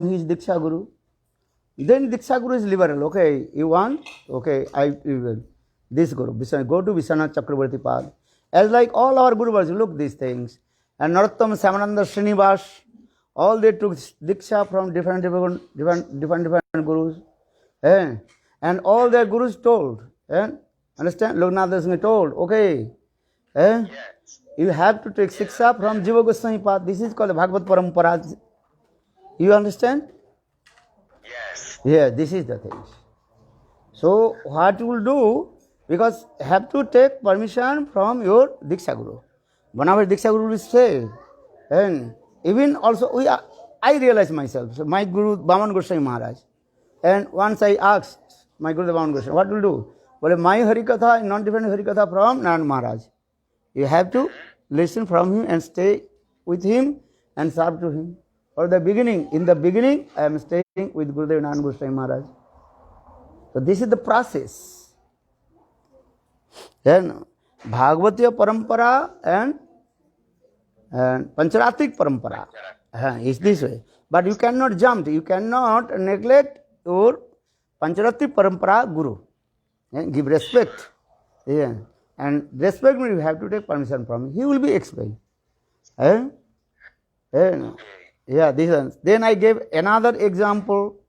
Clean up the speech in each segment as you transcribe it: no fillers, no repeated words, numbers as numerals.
his Diksha Guru. Then Diksha Guru is liberal. Okay, you want? Okay, this Guru. Go to Vishwanath Chakravarti Pad. As like all our Gurus, look these things. And Narottam, Samananda, Srinivas, all they took Diksha from different Gurus. And all their Gurus told. Understand? Loknath Singh told, okay, you have to take Siksha from Jiva Goswami Pad. This is called Bhagavad Parampara. You understand? Yes. Yeah, this is the thing. So what you will do, because have to take permission from your Diksha Guru. Whenever Diksha Guru will say, and even also I realize myself, so my Guru Bhaman Goswami Maharaj, and once I asked my Guru Bhaman Goswami, what will you do? Well, my Harikatha is not different Harikatha from Narayan Maharaj. You have to listen from him and stay with him and serve to him. Or in the beginning, I am staying with Gurudev Narayan Goswami Maharaj. So this is the process. Then Bhagavatiya Parampara and Pancharatik Parampara is this way. But you cannot jump, you cannot neglect your Pancharatik Parampara Guru. Give respect. And respect means you have to take permission from him. He will be explained. Yeah, this one. Then I gave another example.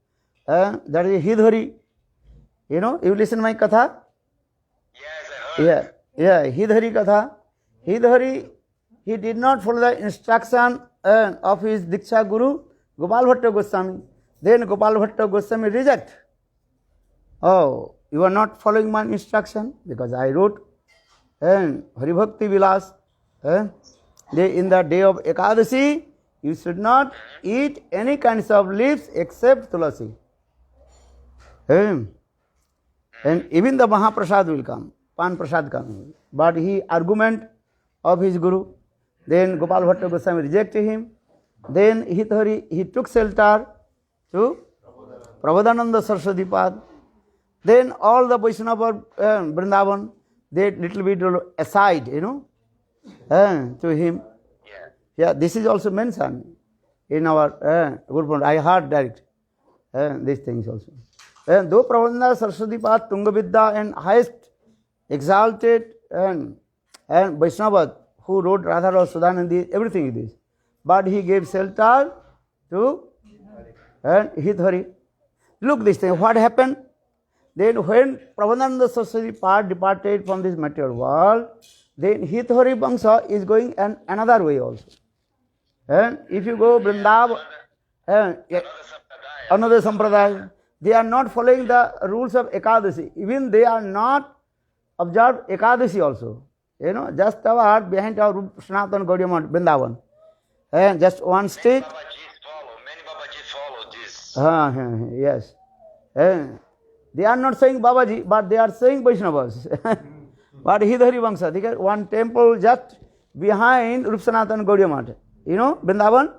That is Hidhari. You know, you listen my katha? Yes, I heard. Yeah, Hidhari katha. Hidhari, he did not follow the instruction of his Diksha Guru, Gopal Bhatta Goswami. Then Gopal Bhatta Goswami reject. Oh, you are not following my instruction because I wrote Haribhakti Vilas. In the day of Ekadasi, you should not eat any kinds of leaves except tulasi. And even the Mahaprasad will come, Pan Prasad comes. But he argument of his Guru. Then Gopal Bhatta Goswami rejected him. Then he took shelter to Prabodhananda Saraswati Pad. Then all the Vaishnava Vrindavan, they little bit aside, to him. Yeah, this is also mentioned in our Guru. I heard direct these things also. And though Prabodhananda Saraswati Pad, Tungavidya and highest exalted and Vaishnava who wrote Radha Rasa Sudhanandi, everything it is. But he gave shelter to Hidhari. Look this thing, what happened? Then when Prabodhananda Saraswati Pad departed from this material world, then Hidhari Vangsha is going another way also. And if you go Vrindavan, another Sampradaya, they are not following the rules of Ekadasi. Even they are not observed Ekadasi also. Just behind our Sanatana Gaudiya Math, Vrindavan. And just one stick. Many Babajis follow this. Yes. They are not saying Babaji, but they are saying Vaishnavas. But Hidhari Vangsha, one temple just behind Rup Sanatana Gaudiya Math. Vrindavan,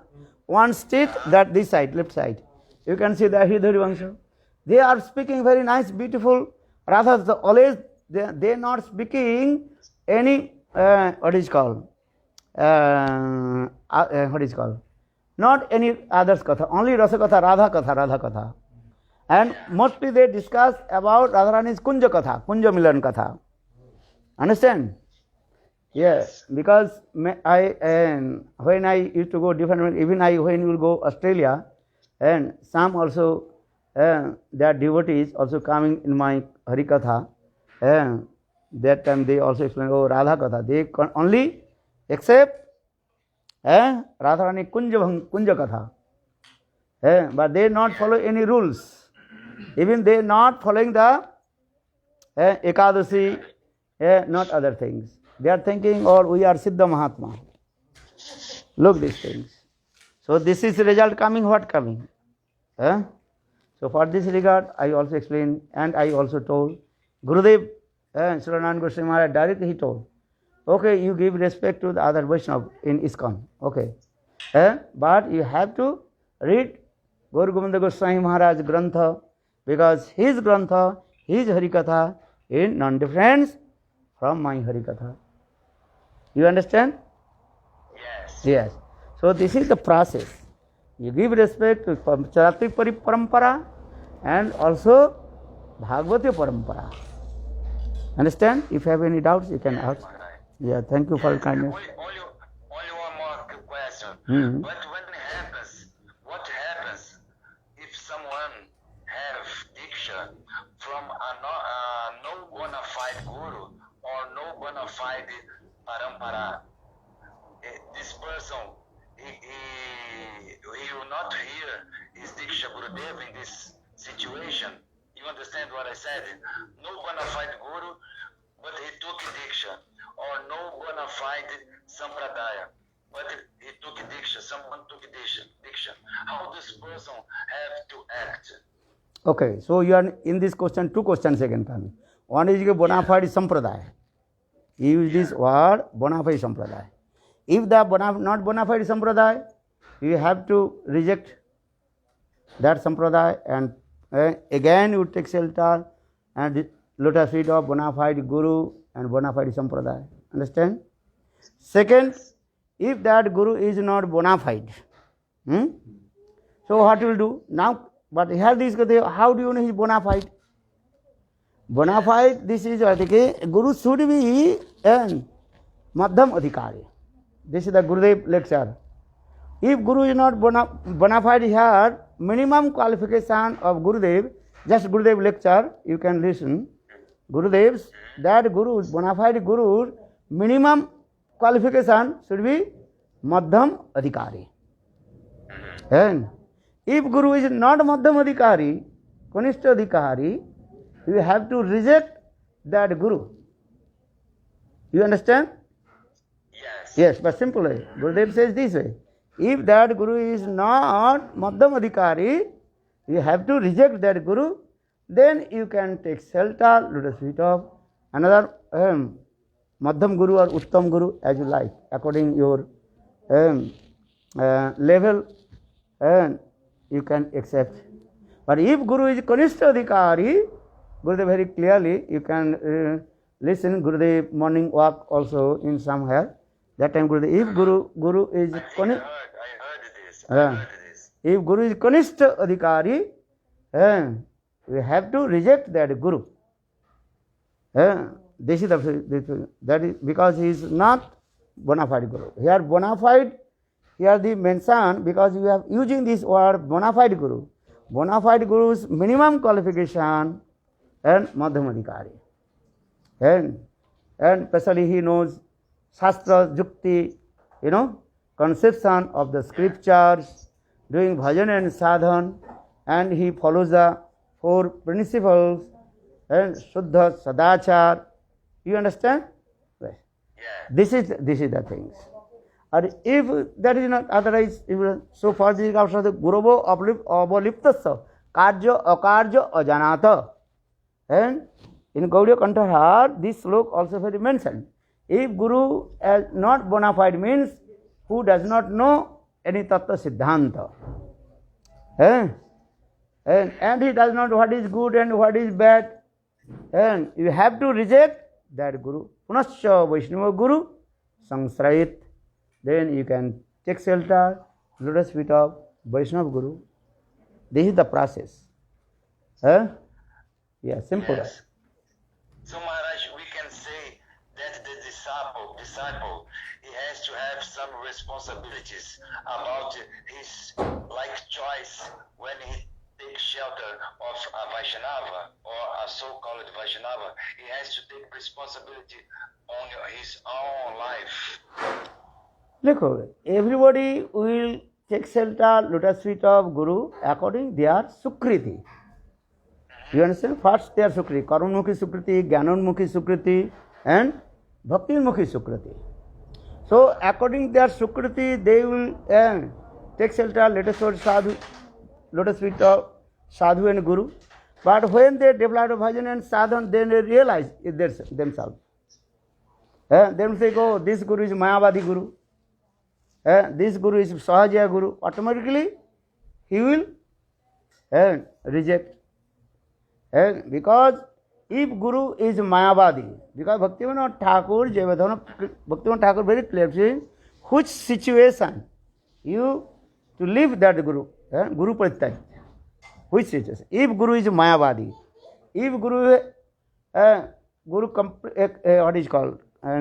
one street, that this side, left side. You can see the Hidhari Vangsha. They are speaking very nice, beautiful. Rather, always they are not speaking any, what is called? Not any others katha, only Rasa Katha, Radha Katha. And mostly they discuss about Radharani's Kunja Katha, Kunja Milan Katha. Understand? Yes, because when I used to go different, even when you will go Australia, and some also, their devotees also coming in my Harikatha, that time they also explain, Radha Katha, they can only accept Radharani Kunja Katha, but they not follow any rules. Even they not following the Ekadasi, not other things. They are thinking, we are Siddha Mahatma. Look these things. So this is the result coming, what coming? So for this regard, I also explained, and I also told, Gurudev, Sri Narayan Goswami Maharaj directly he told, okay, you give respect to the other Vaishnava in ISKCON, okay. But you have to read Gaur Govinda Goswami Maharaj Grantha, because his Grantha, his Harikatha is non-different from my Harikatha. You understand? Yes. Yes. So this is the process. You give respect to Charatrik Parampara and also Bhagavati Parampara. Understand? If you have any doubts, you can ask. Maharaj. Yeah, thank you for your kindness. Only one more question. Mhm. But what happens if someone have diksha from a no bona fide guru or no bona fide parampara? This person, he will not hear his diksha Gurudev in this situation. You understand what I said? No bona fide guru, but he took diksha, or no bona fide sampradaya, but he took diksha. Someone took diksha. How this person have to act? Okay, so you are in this question, two questions again coming. One is bona fide sampradaya. You use this word bona fide sampradaya. If the not bona fide sampradaya, you have to reject that sampradaya and again you take shelter and the lotus feet of bona fide guru and bona fide sampradaya. Understand? Second, if that guru is not bona fide, so what you will do? Now, but here this, how do you know he is bona fide? Bona fide, this is what guru should be madhyam adhikari. This is the Gurudev lecture. If guru is not bona fide here, minimum qualification of Gurudev, just Gurudev lecture, you can listen. Gurudev's, that guru, bona fide guru, minimum qualification should be madhyam adhikari. And if guru is not madhyam adhikari, kanishta adhikari, you have to reject that guru. You understand? Yes. Yes, but simply, Gurudev says this way. If that guru is not madhyam adhikari, you have to reject that guru, then you can take shelter, lotus feet of another madhyam guru or uttam guru as you like, according your level, and you can accept. But if guru is kanishta adhikari, Gurudev very clearly, you can listen Gurudev morning walk also in somewhere. That time Gurudev, if guru is I heard this. if guru is kanishta adhikari, we have to reject that guru. This is that is because he is not bona fide guru. Here bona fide, here the mention, because you are using this word bona fide guru. Bona fide guru's minimum qualification and madhyam adhikari. And especially he knows Shastra, Jukti, conception of the scriptures, doing bhajan and sadhan, and he follows the 4 principles and Shuddha, Sadachar. You understand? Right. Yeah. This is the things. And if that is not otherwise, so far this is after the Guruvo avaliptasya, karya akarya ajanata. And in Gaudiya Kantahar, this slok also very mentioned. If guru is not bona fide means who does not know any tattva siddhanta. And he does not know what is good and what is bad. And you have to reject that guru. Punascha Vaishnava guru sangsrayit. Then you can take shelter, lotus feet of Vaishnava guru. This is the process. Yeah, simple. Yes. So Maharaj, we can say that the disciple, he has to have some responsibilities about his choice when he takes shelter of a Vaishnava or a so-called Vaishnava. He has to take responsibility on his own life. Look, everybody will take shelter, lotus feet of Guru according their Sukriti. You understand? First their Sukriti, Karunmukhi Sukriti, Gyanonmukhi Sukriti and Bhakti-mukhi Sukriti. So according their Sukriti, they will take shelter, lotus feet of Sadhu and Guru. But when they develop bhajan and sadhan, then they realize it themselves. Then they go, this Guru is Mayavadi Guru. This Guru is Sahajya Guru. Automatically, he will reject. Because if Guru is Mayavadi, because Bhaktivinoda Thakur very clearly, which situation you to leave that Guru, Guru Parityag. Which is, if Guru is Mayavadi, if Guru, what is called,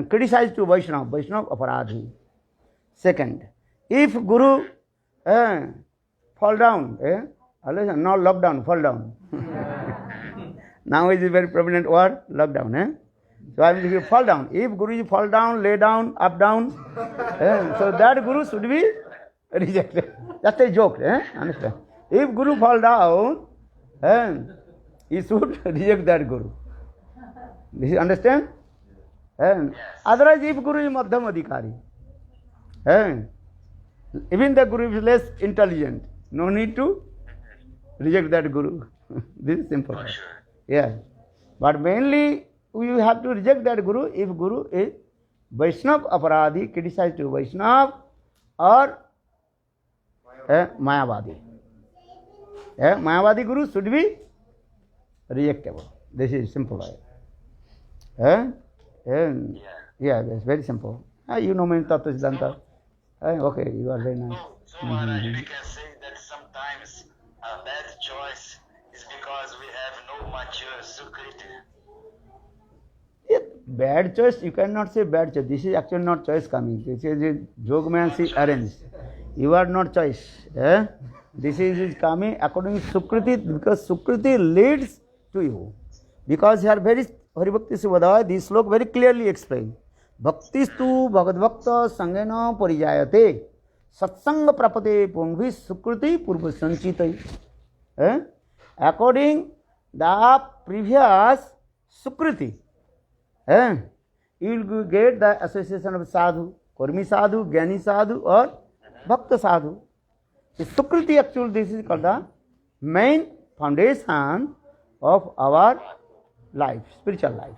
criticized to Vaishnava, Vaishnava Aparadhi. Second, if Guru fall down, not lockdown, fall down. Now is a very prominent word, lockdown. So I mean, if you fall down, if Guru fall down, lay down, up down, so that Guru should be rejected. That's a joke, understand? If Guru fall down, he should reject that Guru. This you understand? Otherwise, if Guru is Madhyam Adhikari, even the Guru is less intelligent, no need to reject that Guru. This is simple. For sure. Yeah. But mainly, you have to reject that Guru if Guru is Vaishnava Aparadhi, criticized to Vaishnava, or Mayavadi. Mayavadi Guru should be rejectable. This is simple. Yeah, that's very simple. You know many Tattva Siddhanta. Okay, you are very nice. So Maharaj, we can say that sometimes a bad choice is because we have no mature Sukriti. Yeah, bad choice, you cannot say bad choice. This is actually not choice coming. This is a Jogmansi arranged. You are not choice. This is coming according to Sukriti, because Sukriti leads to you. Because here very Haribhakti Subhadaya, this slok very clearly explained. Bhaktistu Bhagavakta Sangena Parijayate Satsanga Prapate Pungvi Sukriti Purva Sanchitai. According the previous Sukriti, you will get the association of sadhu, Karmi sadhu, Gyani sadhu, or Bhakta sadhu. The Sukriti actually, this is called the main foundation of our life, spiritual life.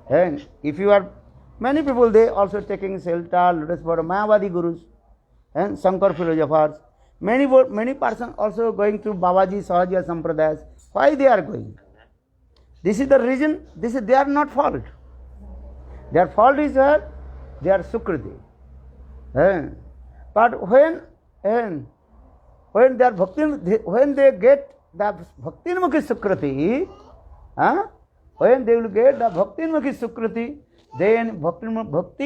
And if you are, many people, they also taking shelter, lotus for Mayavadi Gurus and Shankar philosophers. Many persons also going to Babaji, Sahaja Sampradayas. Why they are going? This is the reason, this is their not fault. Their fault is that they are Sukriti. But when they are Bhakti, when they get the Bhaktinmukhi Sukriti, when they will get the Bhaktinmukhi Sukriti, then Bhakti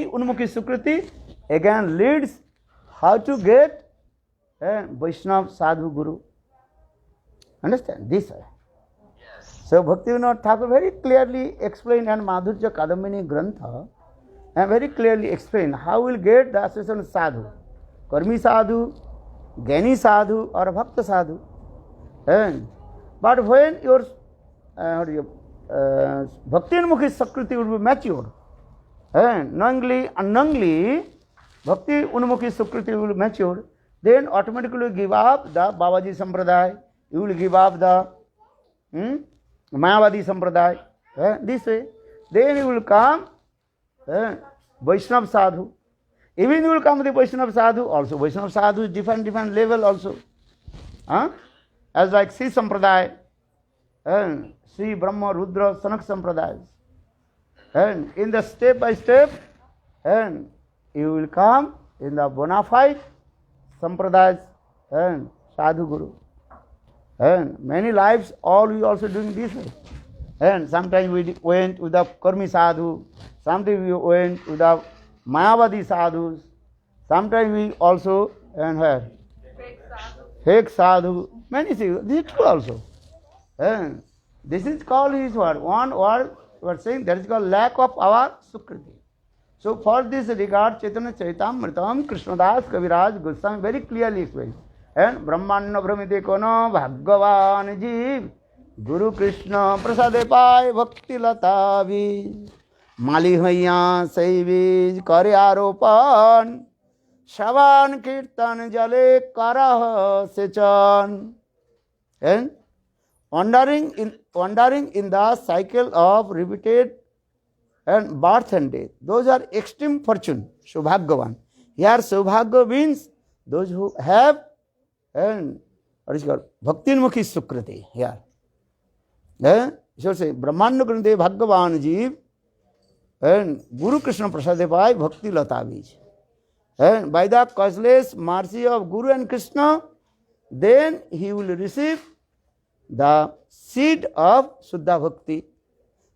Unmukhi Sukriti again leads how to get Vaishnava Sadhu Guru. Understand? This way. Yes. So Bhaktivinoda Thakur very clearly explained, and Madhurya Kadambini Grantha, and very clearly explained how we will get the association of Sadhu. Karmi Sadhu, Gyani Sadhu, or Bhakta Sadhu. But when your Bhakti-mukhi Sakriti will be matured, knowingly, unknowingly, Bhakti Unmukhi Sukriti will be matured, then automatically you give up the Babaji Sampradaya, you will give up the Mayavadi Sampradaya, this way. Then you will come Vaishnava Sadhu. Even you will come the Vaishnava Sadhu also. Vaishnava Sadhu is different level also. As like Sri Sampradaya, Sri Brahma, Rudra, Sanak Sampradayas. And in the step by step, and you will come in the bona fide Sampradayas and Sadhu Guru. And many lives, all we also doing this way. And sometimes we went with the Karmi Sadhu, sometimes we went with the Mayavadi Sadhus, sometimes we also, and where? Fake Sadhu. Many things. This is true also. And this is called his word. One word we are saying, that is called lack of our Sukriti. So for this regard, Chaitanya Chaitamritam, Krishnadas Kaviraj Goswami very clearly explains. And Brahmanna Brahmite Kono Bhagavan Jeev Guru Krishna Prasade Pai Bhakti Latavi Mali Haiya Saivij Kare Aropan Shavan Kirtan Jale Karah Sechan. And wandering in the cycle of repeated and birth and death. Those are extreme fortune, Subhagavan. Here Subhagya means those who have and what is called Bhaktinmukhi Sukriti here. So say Brahmanda Grande Bhagavan Jeev and Guru Krishna Prasade Pai Bhakti Lata Bij. and by the causeless mercy of Guru and Krishna, then he will receive the seed of Suddha Bhakti.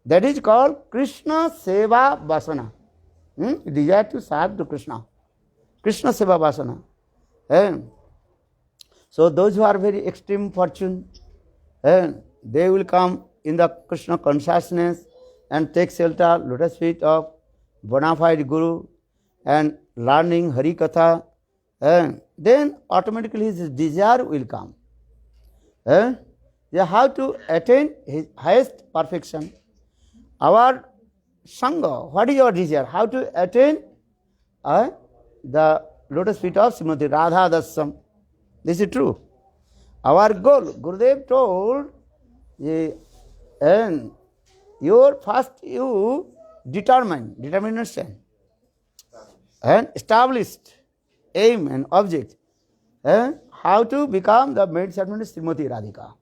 That is called Krishna Seva Vasana. Desire to serve to Krishna. Krishna Seva Vasana. And so those who are very extreme fortune, and they will come in the Krishna consciousness and take shelter, lotus feet of bona fide Guru and learning Hari Katha, and then automatically his desire will come. They have to attain his highest perfection. Our Sangha, what is your desire? How to attain the lotus feet of Srimati Radha Dasam. This is true. Our goal, Gurudev told, and you determination, and established aim and object, how to become the maid servant of Srimati Radhika.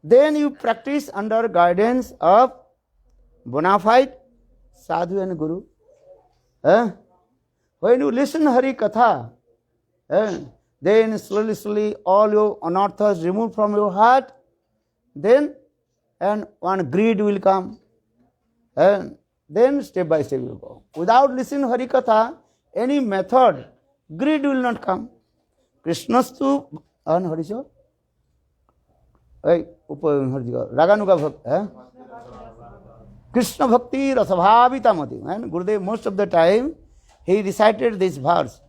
Then you practice under guidance of bona fide sadhu and guru. When you listen Hari Katha, then slowly all your anarthas remove from your heart, then and one greed will come, and then step by step you go. Without listening Hari Katha, any method, greed will not come. Krishnastu and Harisha, Raganuga Bhakti, Krishna Bhakti Rasabhavita Mati. And Gurudev most of the time he recited this verse.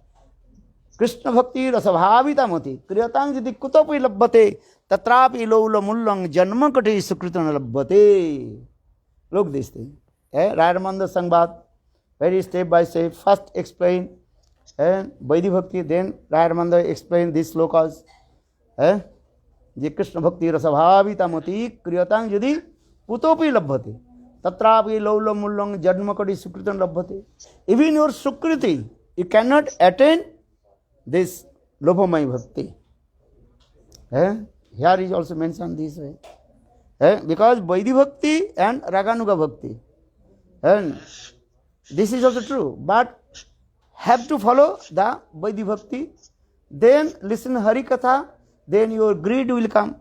Krishna Bhakti Rasabhavita Mati. Kriyatang jiti kutopi labbate tatrapi loula mullang janmakati sukritana labbate. Look this thing. Rayamanda Sangbad, very step by step. First explain and Vaidhi Bhakti, then Rayamanda explain these slokas. Je Krishna Bhakti Rasabhavita Mati Kriyatang jiti kutopi labbate tatrapi loula mullang janmakati sukritana labbate. Even your Sukriti, you cannot attain this Lobhamai Bhakti. Here is also mentioned this way. Because Vaidhi Bhakti and Raganuga Bhakti. And this is also true. But have to follow the Vaidhi Bhakti. Then listen Hari Katha. Then your greed will come.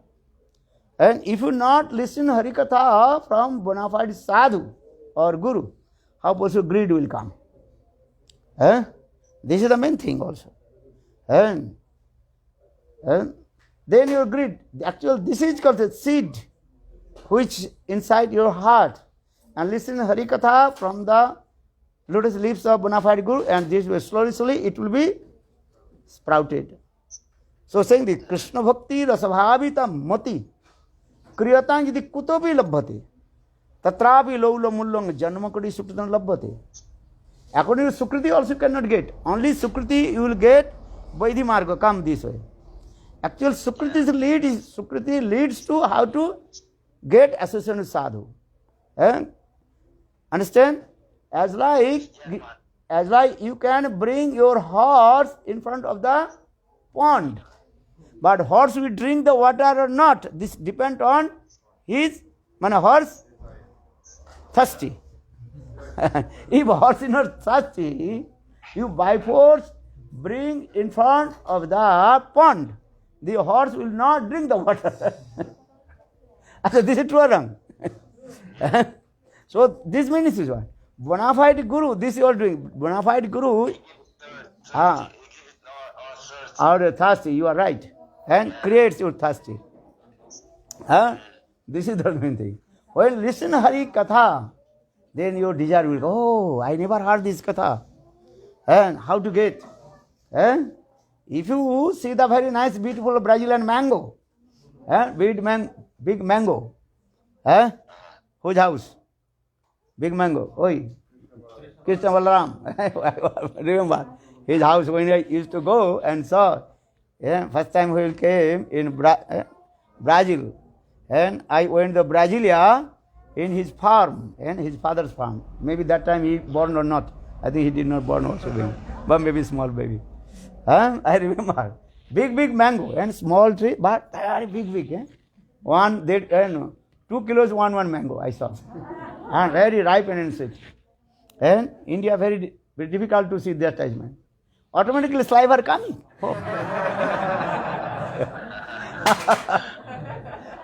And if you not listen Hari Katha from bona fide sadhu or guru, how possible greed will come? This is the main thing also. And then your greed, actual this is called the seed which inside your heart. And listen Hari Katha from the lotus leaves of bona fide Guru, and this way slowly it will be sprouted. So saying the Krishna Bhakti Rasabhavita Mati Kriyatang jiti kutopi labbhate tatrapi loula mullang janmakati sukritana labbhate. According to Sukriti also you cannot get. Only Sukriti you will get Vaidhi Marga, come this way. Actual Sukriti leads to how to get association with sadhu. Understand? As like you can bring your horse in front of the pond. But horse will drink the water or not. This depends on his horse thirsty. If horse is not thirsty, you by force bring in front of the pond. The horse will not drink the water. So this is true or wrong? So this means is what? Bona fide Guru, this you are doing. Bona fide Guru, are thirsty, you are right. And creates you thirsty. This is the main thing. When listen Hari Katha, then your desire will go, oh, I never heard this Katha. And how to get? If you see the very nice, beautiful Brazilian mango, big mango, whose house? Big mango. Oi, Krishna Balaram. Remember his house when I used to go and saw. First time he came in Brazil, and I went to Brasilia in his farm, and his father's farm. Maybe that time he born or not. I think he did not born also, baby. But maybe small baby. I remember big mango and small tree, but very big. One, 2 kilos one mango I saw, and very ripe and sweet. And India very very difficult to see the attachment. Automatically saliva coming. Oh.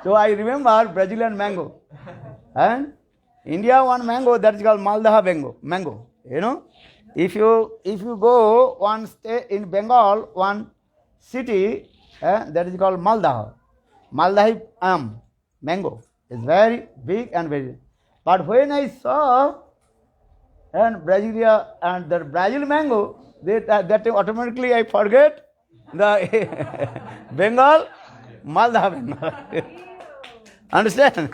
So I remember Brazilian mango. And India one mango that is called Maldaha mango. You know, if you go one state in Bengal, one city that is called Maldahi mango is very big and very. But when I saw and Brasilia and the Brazil mango, that automatically I forget the Bengal Maldaha Bengal. Understand?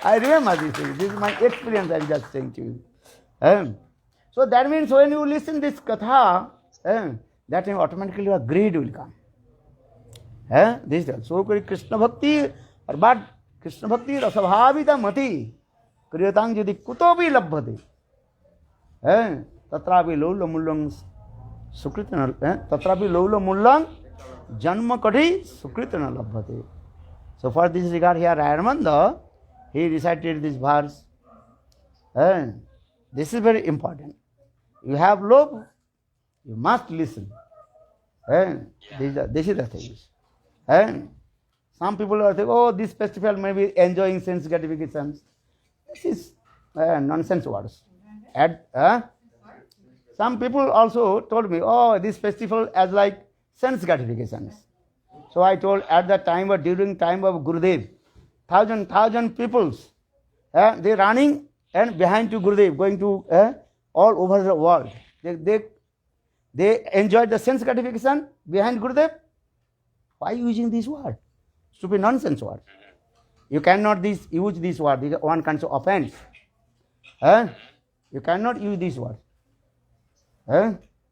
I remember this thing. This is my experience. I'm just saying to you. So that means when you listen this katha, that time automatically your greed will come. This is so Krishna Bhakti, but Krishna Bhakti rasabhavita mati kriyatang yadi kutobi labhati. Tatrapi lowla mullang sukritana, tatrapi lowla mullang janma kadi sukritana labhati. So for this regard here, Ramananda, he recited this verse. This is very important. You have love, you must listen. This is the thing. Some people are saying, oh, this festival may be enjoying sense gratifications. This is nonsense words. Some people also told me, oh, this festival as like sense gratifications. So I told at that time or during time of Gurudev, thousand peoples, they running and behind to Gurudev, going to all over the world. They enjoyed the sense gratification behind Gurudev. Why using this word? Stupid nonsense word. You cannot use this word. One kind of offense. You cannot use this word.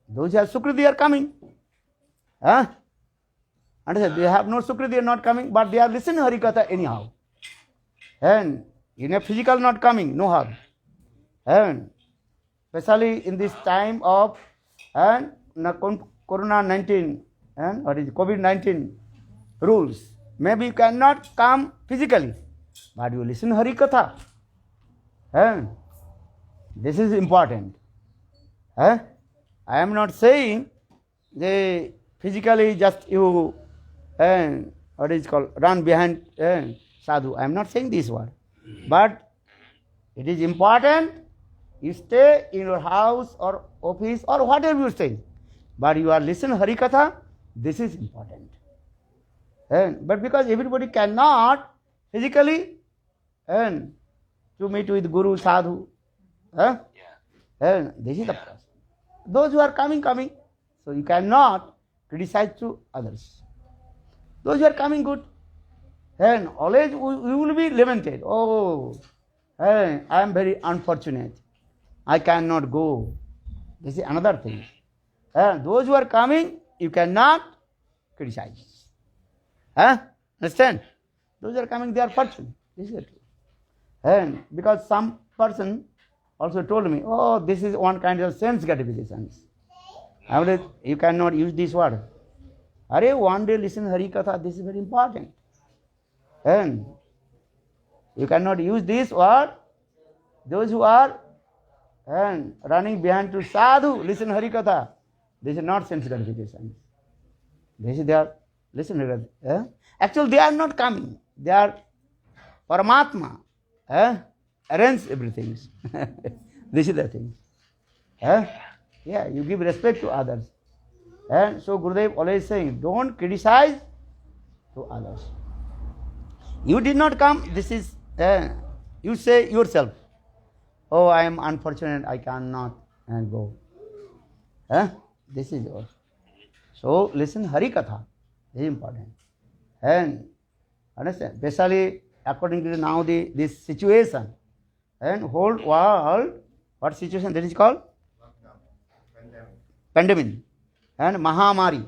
Those who have Sukriti are coming. Understand? They have no Sukriti, they are not coming, but they are listening Harikatha anyhow. And in a physical not coming, no harm. And especially in this time of Corona-19 and what is COVID-19 rules. Maybe you cannot come physically, but you listen Harikatha. This is important. I am not saying they physically just you what is called run behind sadhu. I am not saying this word, but it is important. You stay in your house or office or whatever you stay, but you are listening Harikatha. This is important. But because everybody cannot physically to meet with Guru Sadhu, this is the process. Those who are coming, so you cannot criticize to others. Those who are coming good, and always we will be lamented. Oh, I am very unfortunate. I cannot go. This is another thing. Those who are coming, you cannot criticize. Understand? Those who are coming, they are fortunate. This is the truth. And because some person also told me, oh, this is one kind of sense gratifications. I mean, you cannot use this word. One day listen Harikatha, this is very important. And you cannot use this word. Those who are running behind to sadhu, listen Harikatha. This is not sense gratification. This is their listen Harikatha. Actually, they are not coming. They are Paramatma. Arrange everything. This is the thing. Yeah, you give respect to others. And so Gurudev always saying, don't criticize to others. You did not come, this is, you say yourself, oh, I am unfortunate, I cannot go. This is yours. So listen Harikatha, this is important. And understand, especially according to now this situation, and whole world, what situation that is called? Pandemic. And Mahamari.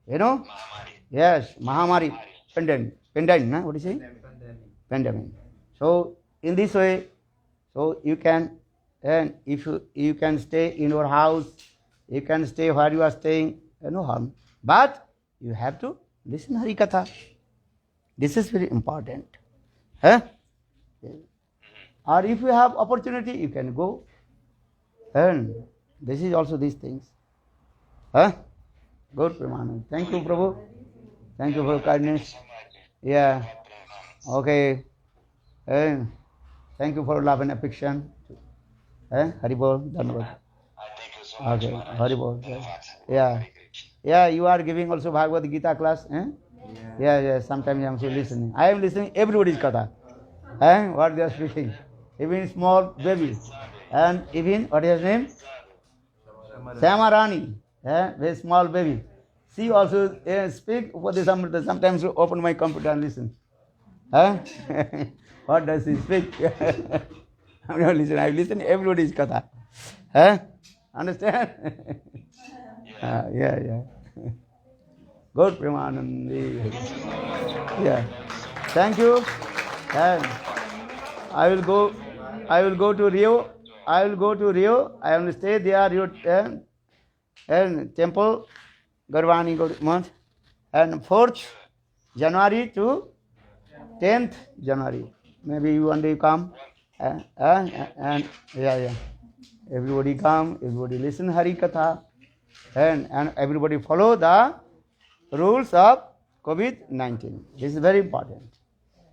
You know? Mahamari. Yes, Mahamari. Pandemic. What is it? Pandemic. So in this way, so you can, and if you can stay in your house, you can stay where you are staying, no harm. But you have to listen Harikatha. This is very important. Or if you have opportunity, you can go. And This is also these things. Huh? Good, Premanand. Thank you, Prabhu. Thank you for your kindness. Yeah. Okay. Thank you for love and affection. Haribol, Dhanavad. Thank you so much. Okay, Maharaj. Haribol. Dhanavad. Yeah. Hare Krishna. Yeah, you are giving also Bhagavad Gita class. Yeah. Sometimes I am also listening. I am listening everybody's katha. What they are speaking. Even small baby. And even, what is his name? Syama Rani. Very small baby. She also speak for the sometimes open my computer and listen. What does he speak? I'm not listening. I listen everybody's katha. Understand? Yeah. Good, Premanandi. Yeah. Thank you. And I will go to Rio. I will stay there, your and temple, Garvani month. And 4th January to 10th January. Maybe you one day come. And yeah. Everybody come, everybody listen Hari Katha. And everybody follow the rules of COVID-19. This is very important.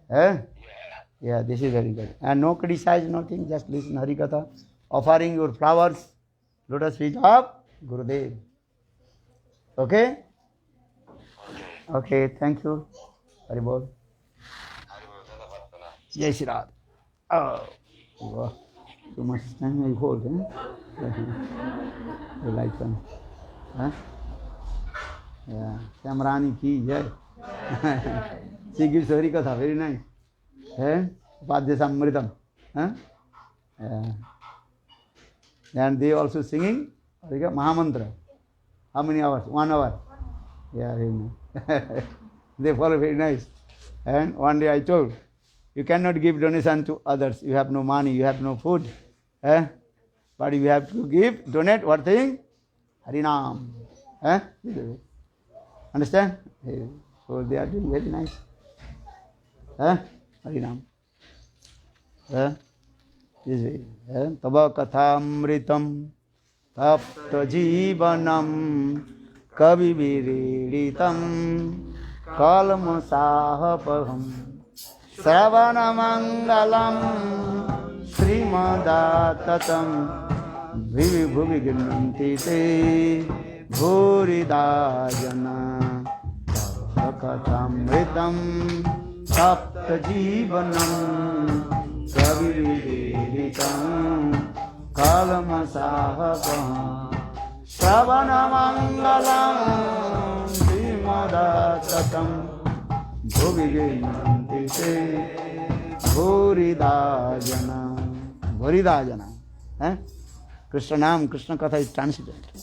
Yeah, this is very good. And no criticize, nothing, just listen Hari Katha. Offering your flowers, lotus feet of Gurudev. Okay? Okay, thank you. Haribol. Haribol, Dhanavad, Pranam. Jai Shri Radha. Oh, wow. Too much time I hold, You like one? Yeah. Samrani ki jai. She gives Hari Katha, very nice. Padya Samritam. Yeah. And they also singing Mahamantra. How many hours? 1 hour. Yeah, very nice. They follow very nice. And one day I told, you cannot give donation to others. You have no money, you have no food. But you have to donate what thing? Harinam. Understand? So they are doing very nice. Harinam. This way. Tava kathamritam tapta jivanam kavi viriditam kalma sahapaham Sravana mangalam Srimadattatam Bhivi bhuvi ginanti te Bhuridajana Tavakatamritam Tapta jivanam Kaviriritam Kalamasahapam Sravana mangalam Srimadattatam Bhuviginanti te Bhuridajana. Krishna Nam, Krishna Katha is transcendental.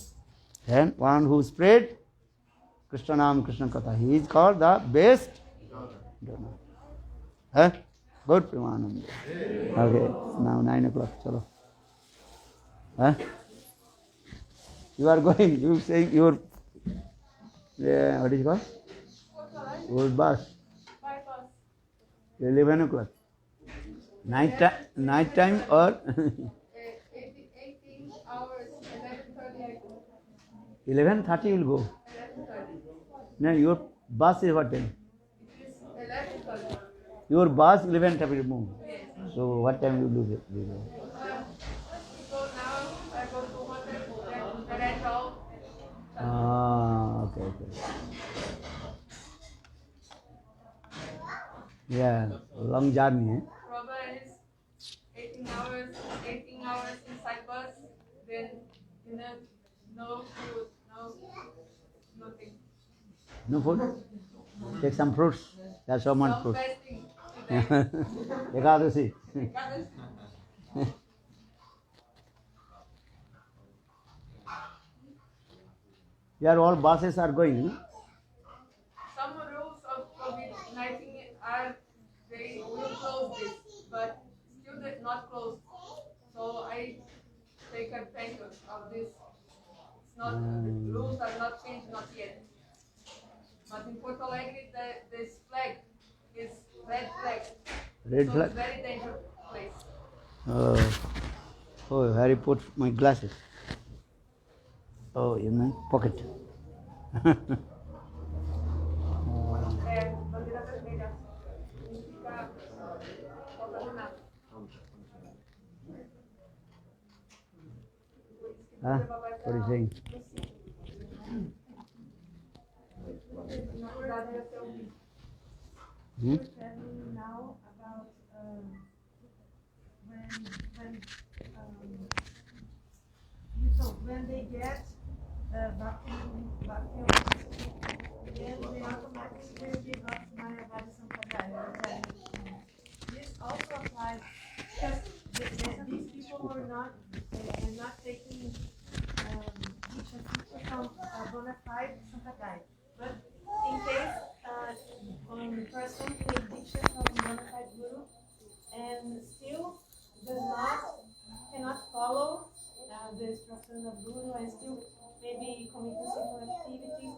And one who spread Krishna Nam, Krishna Katha, he is called the best donor. Good Premanand. Okay, now 9 o'clock. Chalo. You are going, you saying your, what is it called? Old bus. 11 o'clock. Night time or 18 hours, 11:30. 11:30 will go. 11:30. No, your bus is what time? It is 11:30. Your bus 11:30 will move. Yes. So what time you do it? So now I go to hotel, then I drove. Okay. Yeah, long journey. Robert is 18 hours inside bus, then no food, nothing. No food? Take some fruits. There's so much No fruit. fasting today. Ekadasi. Here all buses are going. Some rules of COVID-19 are they will close this, but still they're not closed. So I take advantage of this. It's not the rules are not changed, not yet. But in Porto Alegre, this flag is red flag. Red So flag? it's very dangerous place. Oh, Harry put my glasses. Oh, you mean pocket. Bandera vermelha significa falta de nada. Huh? What are you saying? Na verdade, esse é o bicho. Hmm? Tell me now about when they get vacuum, then they automatically give up Mayavadi Sampradaya. This also applies because these people were not taking Diksha from bona fide Sampradaya. But in case one person takes Diksha from bona fide Guru and still cannot follow the instructions of Guru and still maybe committing sinful activities.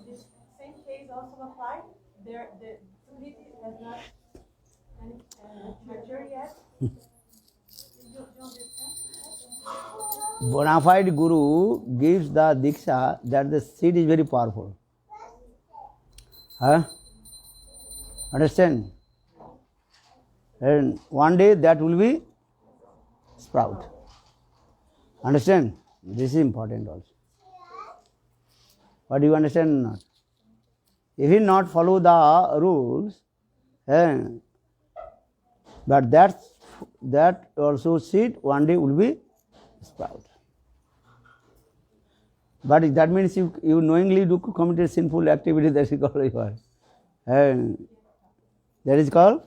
This same case also applies. The Sumriti has not matured yet. You understand? Bona fide Guru gives the Diksha that the seed is very powerful. Huh? Understand? And one day that will be sprout. Understand? This is important also. But you understand or not? If you not follow the rules, but that also seed one day will be sprout. But that means you knowingly do commit a sinful activity, that is called that is called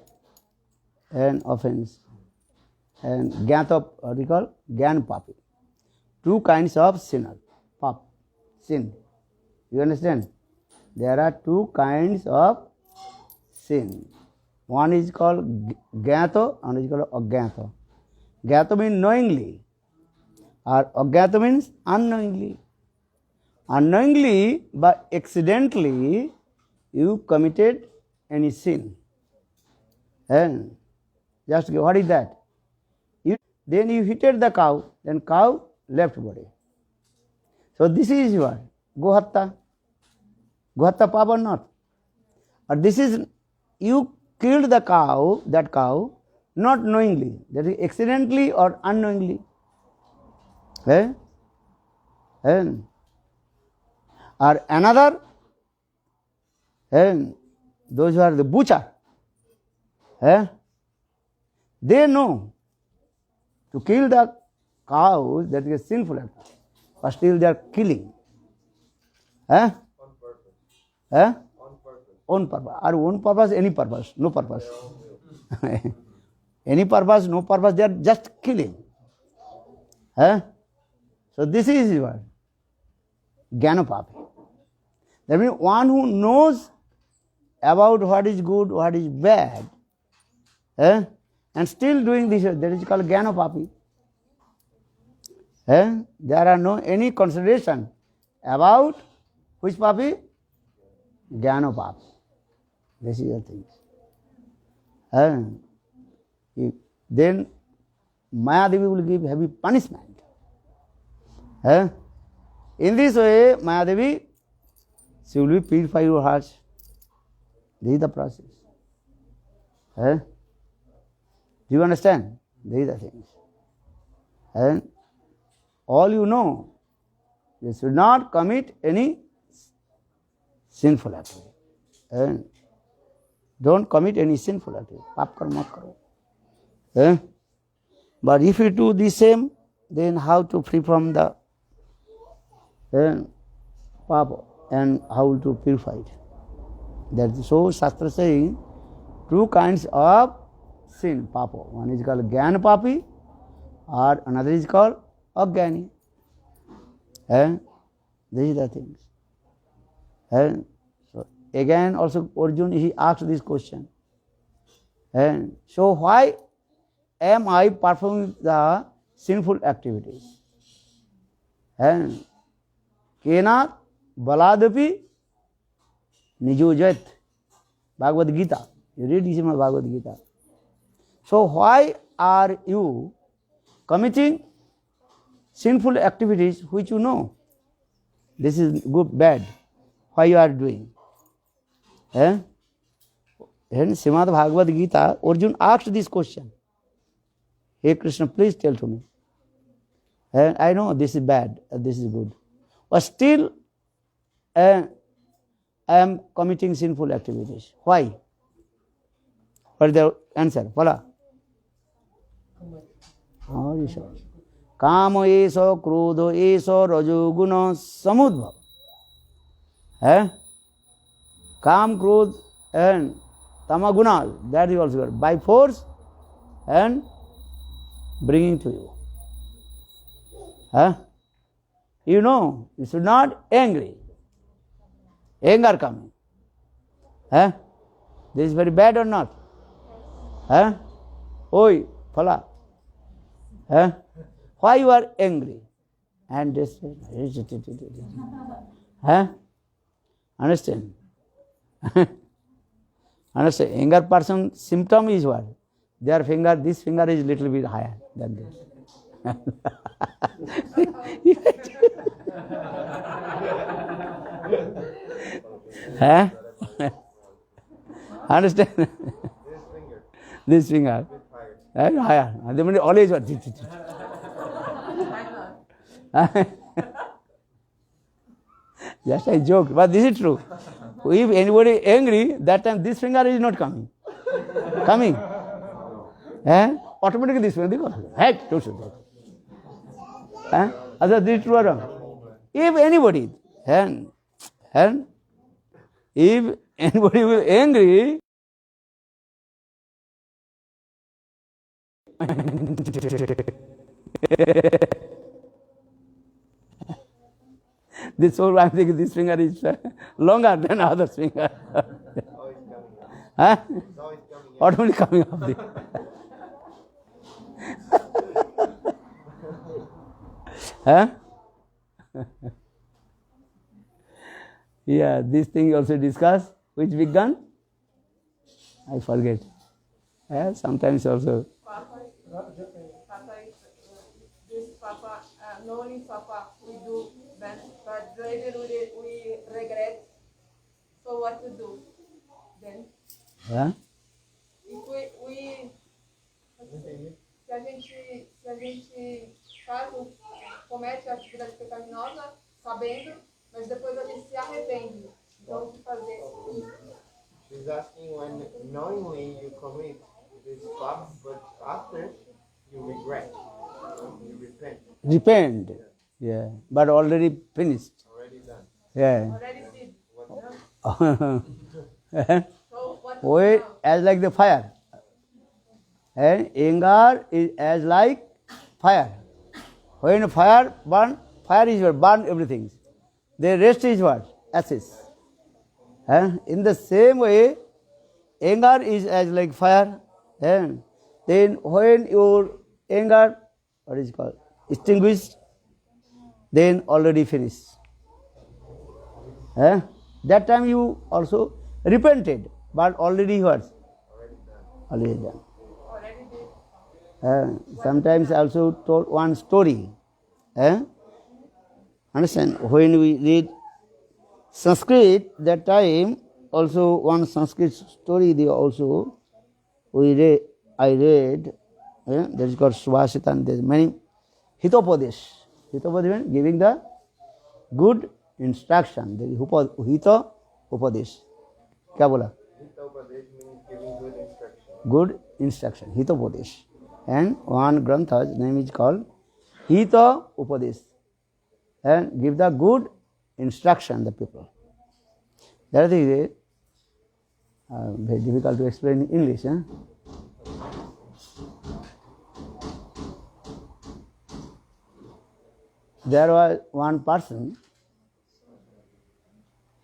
an offense. And Gyata, what we call Gyan Papi. Two kinds of sinner, pap, sin. You understand? There are two kinds of sin. One is called Gyata and one is called Agyata. Gyata means knowingly, or Agyata means unknowingly. Unknowingly, but accidentally, you committed any sin. And just what is that? Then you hitted the cow, then cow left body. So this is what? Gohatta. Gohatta pap or not? Or this is, you killed the cow, that cow, not knowingly, that is accidentally or unknowingly. Or another, those who are the butcher, they know to kill the cows, that is a sinful act, but still they are killing. On purpose. Or own purpose, any purpose, no purpose. Any purpose, no purpose, they are just killing. So this is what? Gyanapapi. That means one who knows about what is good, what is bad, and still doing this, that is called Gyanapapi. There are no any consideration about which papi? Gyanapapi. This is the thing. Then Mayadevi will give heavy punishment. In this way, Mayadevi, she will be purify your heart. This is the process. Do you understand? These are things. And all you know, you should not commit any sinful activity. Don't commit any sinful activity. Pap karma karo. But if you do the same, then how to free from the papa and how to purify it? That is so Shastra saying two kinds of sin, papa. One is called Gyan Papi or another is called Agyani. These are the things. So again also Arjuna, he asked this question. So why am I performing the sinful activities? Kena baladapi nijojat. Bhagavad Gita. You read this in Bhagavad Gita. So why are you committing sinful activities which you know. This is good, bad. Why you are doing? Eh? In Srimad Bhagavad Gita, Arjuna asked this question. Hey Krishna, please tell to me. I know this is bad, this is good. But still, I am committing sinful activities. Why? What is the answer? Voila. Kama eso, krudo eso, rajoguna samudbhav. Kam, krud and tamaguna, that is also good. By force and bringing to you. You know, you should not angry. Anger coming. This is very bad or not? Oi, phala. Why you are angry? And this. Understand? Understand? Anger person symptom is what? Their finger, this finger is little bit higher than this. Understand? This finger. Higher. They mean always what? Just a joke, but this is true. If anybody angry, that time this finger is not coming. Coming. Automatically this finger, hey, don't shoot that. Other this is true or wrong? If anybody, if anybody will angry, this whole I'm thinking this finger is longer than other finger. Automatically coming up. Yeah, this thing also discussed. Which big gun? I forget. Sometimes also. Papa, knowing Papa, we do bad, but later we regret. So what to do then? If we se a gente comete a atividade pecaminosa sabendo, mas depois a gente se arrepende. Então o que fazer? She's asking when knowingly you commit this fact, but after you regret, you repent. Repent. Yeah, but already finished. Already done. Yeah. Already did. So what Wait, as like the fire. And anger is as like fire. When fire burn, fire is what? Burn everything. The rest is what? Ashes. In the same way, anger is as like fire. And then when your anger, what is it called? Extinguished, then already finished. That time you also repented, but already what? Already done. already did. Sometimes I also told one story. Understand? When we read Sanskrit, that time also one Sanskrit story they also I read. That is called Subhashita, and there is many Hitopadesh. Hitopadesh means giving the good instruction. There is Hita Upadesh. क्या बोला? Hitopadesh means giving good instruction. Good instruction, Hitopadesh. And one Grantha's name is called Hita Upadesh. And give the good instruction the people. That is very difficult to explain in English. There was one person,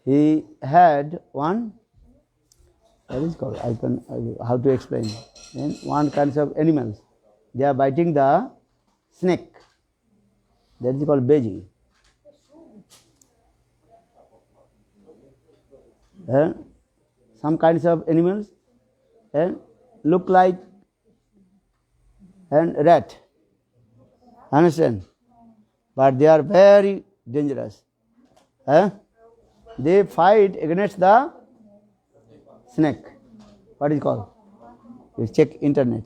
he had one, what is called, how to explain, and one kinds of animals. They are biting the snake. That is called beji. Some kinds of animals look like rat. Understand? but they are very dangerous. They fight against the snake. What is it called? You check internet.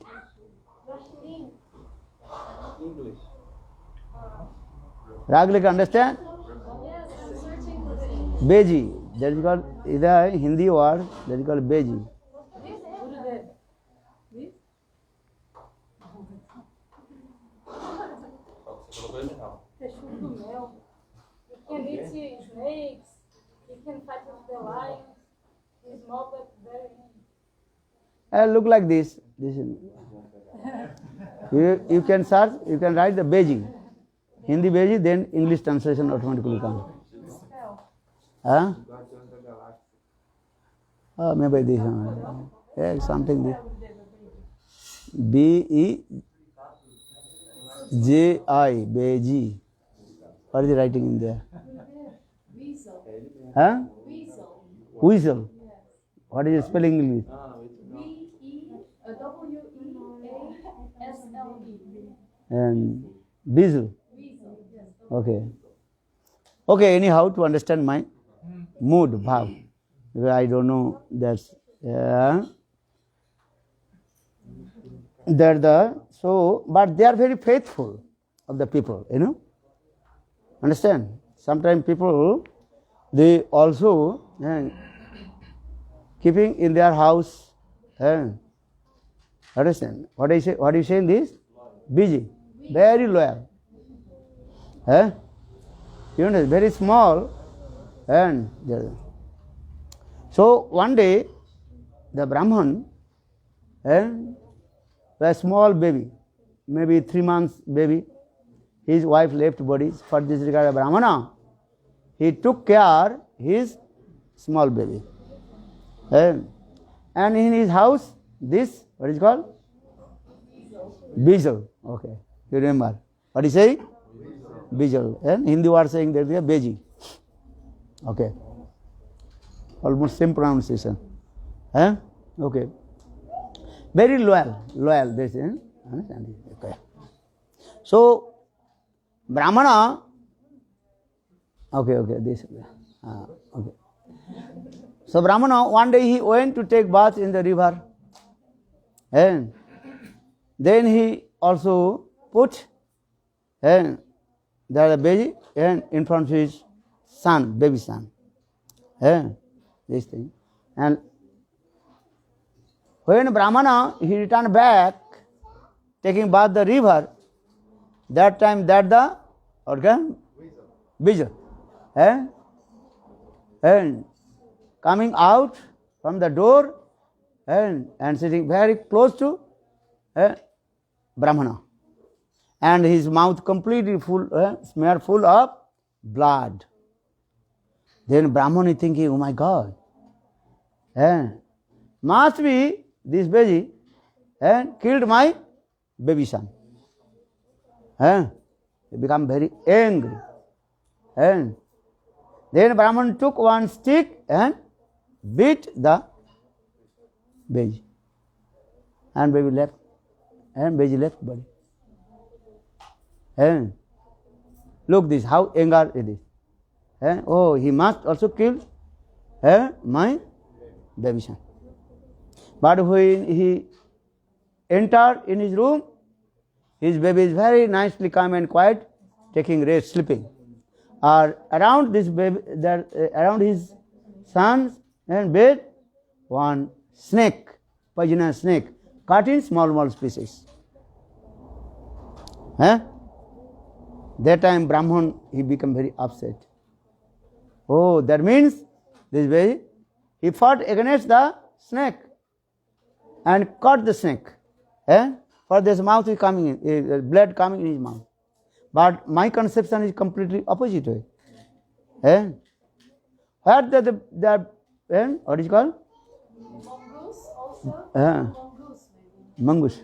English. Raglik, understand? Yes, I'm searching for the English. Beji. That is called, is a Hindi word, that is called beji. Gurudev. This? Texugo mel. You can eat snakes. You can fight with the lion. It's small but very. Look like this. You can search, you can write the beji. Hindi beji, then English translation automatically comes. Huh? Oh, maybe this one. Yeah, something this. Beji, beji. What is the writing in there? Weasel. Huh? Weasel. Weasel. What is the spelling in English? W-E-A-S-L-E. And weasel. Weasel. Yes. Okay. Okay, anyhow, to understand my mood, bhav. Because I don't know that's but they are very faithful of the people, Understand? Sometimes people, they also keeping in their house. Understand? What do you say in this? Busy. Very loyal. Very small. So one day, the Brahman, a small baby, maybe 3 months baby, his wife left body. For this regard, Brahmana, he took care his small baby. And in his house, this, what is called? Bijal. Okay, you remember. What is say? Bijal. And Hindi word saying that they are beji. Okay. Almost same pronunciation. Okay. Very loyal. This is. Understand? Okay. So, Brahmana. Okay. This. Okay. So, Brahmana, one day he went to take bath in the river. And then he also put the baby in front of his son, baby son. This thing. And when Brahmana, he returned back, taking bath the river, that time the Bijal. And coming out from the door and sitting very close to Brahmana. And his mouth completely full, smeared full of blood. Then Brahman is thinking, oh my God, must be this baby killed my baby son. He became very angry. Then Brahman took one stick and beat the baby. And baby left. And baby left body. Look this, how anger it is. Oh, he must also kill my baby son. But when he entered in his room, his baby is very nicely calm and quiet, taking rest, sleeping. Around this baby, around his son's bed, one snake, poisonous snake, cut in small pieces. That time Brahman, he became very upset. Oh, that means this baby, he fought against the snake and caught the snake. For this mouth is coming in, blood coming in his mouth. But my conception is completely opposite way. What what is it called? Mongoose also? Mongoose maybe. Mongoose.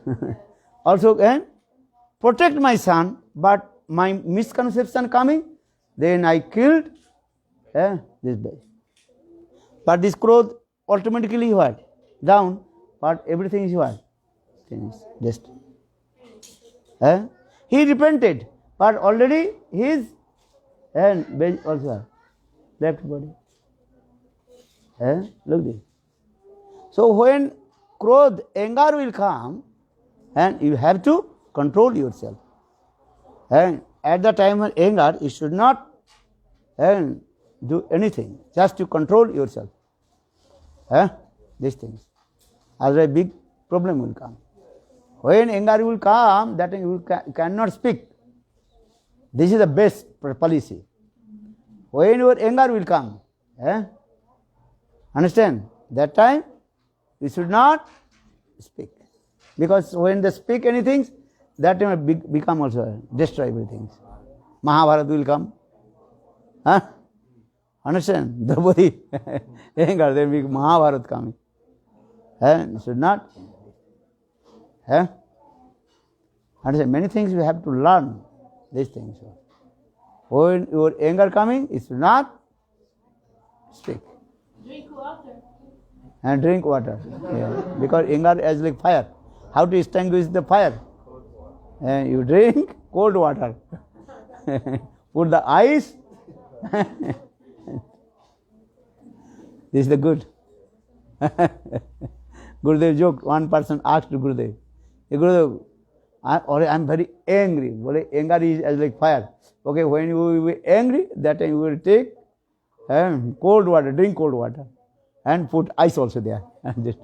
Also, protect my son, but my misconception coming, then I killed this baby. But this growth automatically what? Down, but everything is what? Finished. Just. He repented, but already his and bench also left body. Look this. So when krodh, anger will come, and you have to control yourself. And at the time of anger, you should not do anything, just to control yourself. These things. Otherwise, big problem will come. When anger will come, that you cannot speak. This is the best policy. When your anger will come, understand? That time you should not speak. Because when they speak anything, that time it become also destroy everything. Mahabharata will come. Understand? Draupadi anger, then big Mahabharata coming. You should not. Understand? Many things you have to learn. These things. When your anger coming, you should not speak. Drink water. And drink water. Because anger is like fire. How to extinguish the fire? You drink cold water. Put the ice. This is the good. Gurudev joked. One person asked Gurudev, "Hey Gurudev, I'm very angry." Well, anger is as like fire. Okay, when you will be angry, that time you will take cold water, drink cold water, and put ice also there. Just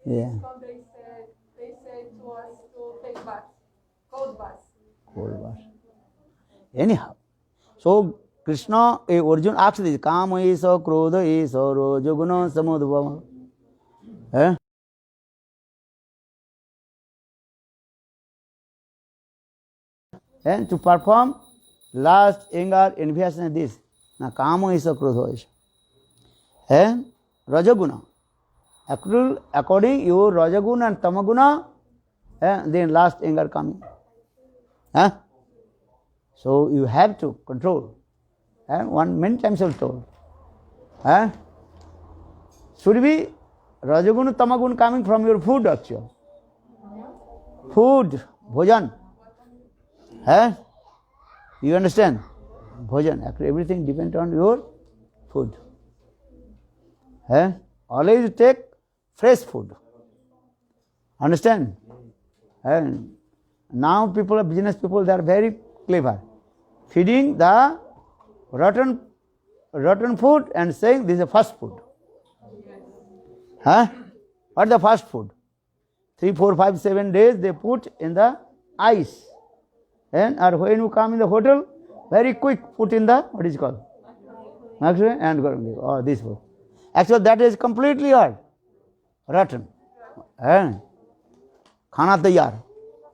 yeah. So they said to us to take bath, cold bath. Cold water. Anyhow, so Krishna, Arjuna asked this, Kama isa, Krodha isa, Rajaguna samudbhava. And to perform last anger, envious and this. Now, Kama isa, Krodha isa. Rajaguna. According your Rajaguna and Tamaguna, then last anger coming. So you have to control. One many times I was told. Should be Rajaguna, Tamagun coming from your food actually. Food, bhojan. You understand? Bhojan. Actually, everything depends on your food. Always take fresh food. Understand? And now people, business people, they are very clever. Feeding the rotten food and saying this is a fast food. What the fast food? 3, 4, 5, 7 days they put in the ice. Or when you come in the hotel, very quick put in the, what is it called? Microwave and go, oh, this food. Actually that is completely hard. Rotten. Khana taiyar.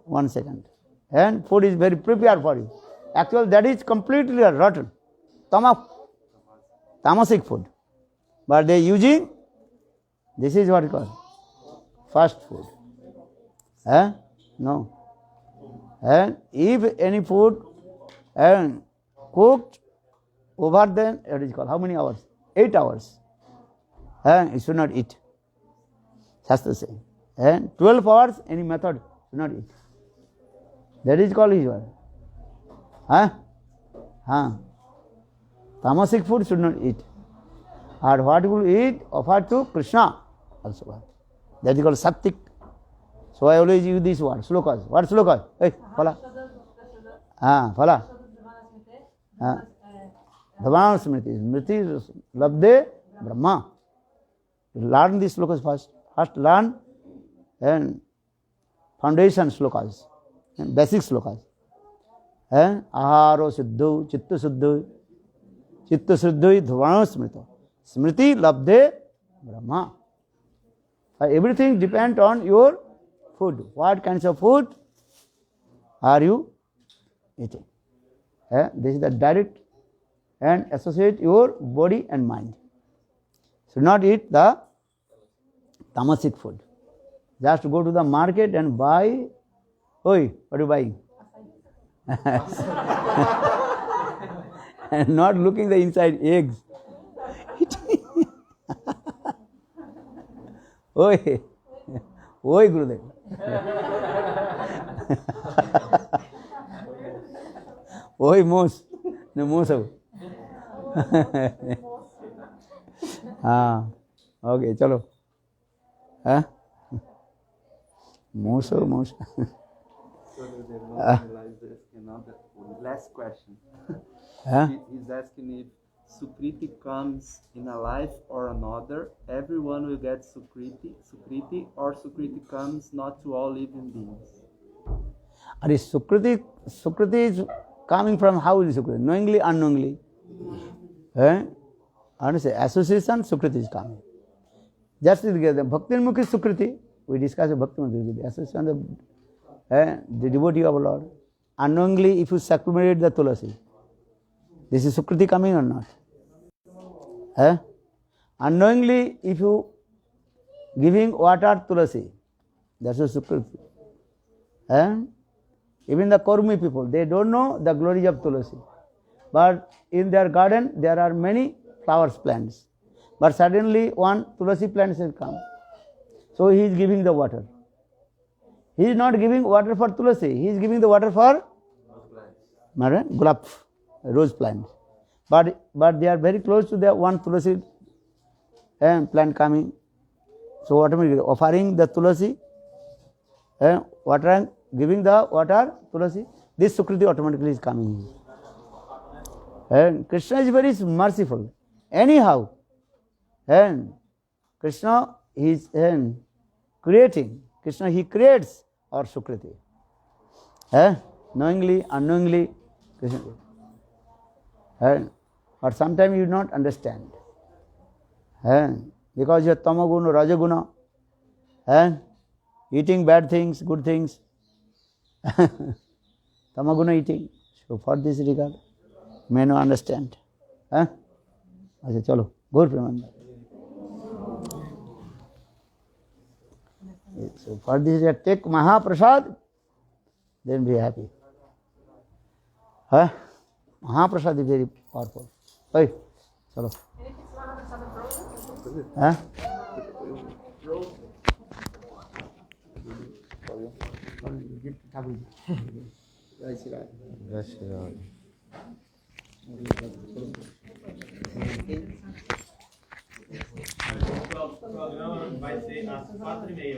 1 second. And food is very prepared for you. Actually that is completely rotten. Tamasic food. But they using, this is what you call fast food. No. And if any food cooked over then, what is called, how many hours? 8 hours. You should not eat. Shastra saying. And 12 hours, any method, should not eat. That is called his word. Tamasic food should not eat. Or what will eat, offer to Krishna also. That is called Sattik. So I always use this word, slokas. What slokas? Hey, Phala. Phala. Dhavana Smriti. Smriti Labde Brahma. Learn these slokas first. First learn and foundation slokas, and basic slokas. Aharo Siddhu, Chitta Siddhu, Chitta Siddhu, Dhavana Smriti. Smriti Labde Brahma. Everything depends on your food. What kinds of food are you eating? This is the direct and associate your body and mind. Should not eat the tamasic food. Just go to the market and buy. Oi, what are you buying? And not looking the inside eggs. Oi, Gurudev. वही मोस ने मोस हो हाँ okay चलो हाँ मोस हो मोस So the Maharaj is asking another last question. हाँ He's asking if Sukriti comes in a life or another, everyone will get Sukriti, or Sukriti comes not to all living beings. अरे Sukriti is coming from how is Sukriti? Knowingly, unknowingly. Understand? Association, Sukriti is coming. Just together, Bhakti-mukhi Sukriti, we discussed Bhakti-mukhi, association of the devotee of Lord. Unknowingly, if you sacramentate the Tulasi, this is Sukriti coming or not? Unknowingly, if you giving water Tulasi, that's a Sukriti. Even the Kurmi people, they don't know the glories of Tulasi. But in their garden, there are many flowers plants. But suddenly one Tulasi plant has come. So he is giving the water. He is not giving water for Tulasi, he is giving the water for gulab, rose plant. But they are very close to the one Tulasi plant coming. So automatically offering the Tulasi, water, giving the water Tulasi, this Sukriti automatically is coming. And Krishna is very merciful. Anyhow, and Krishna is creating. Krishna, he creates our Sukriti. Knowingly, unknowingly, Krishna. But sometimes you do not understand. Because you are tamaguna, rajaguna, eating bad things, good things. Tamaguna eating. So for this regard, may not understand. अच्छा चलो गौर Premanand. So for this, take Mahaprasad, then be happy. Mahaprasad is very powerful. Hey, chalo. Jai Shri Ram. Jai Shri Ram. O programa vai ser às 4h30.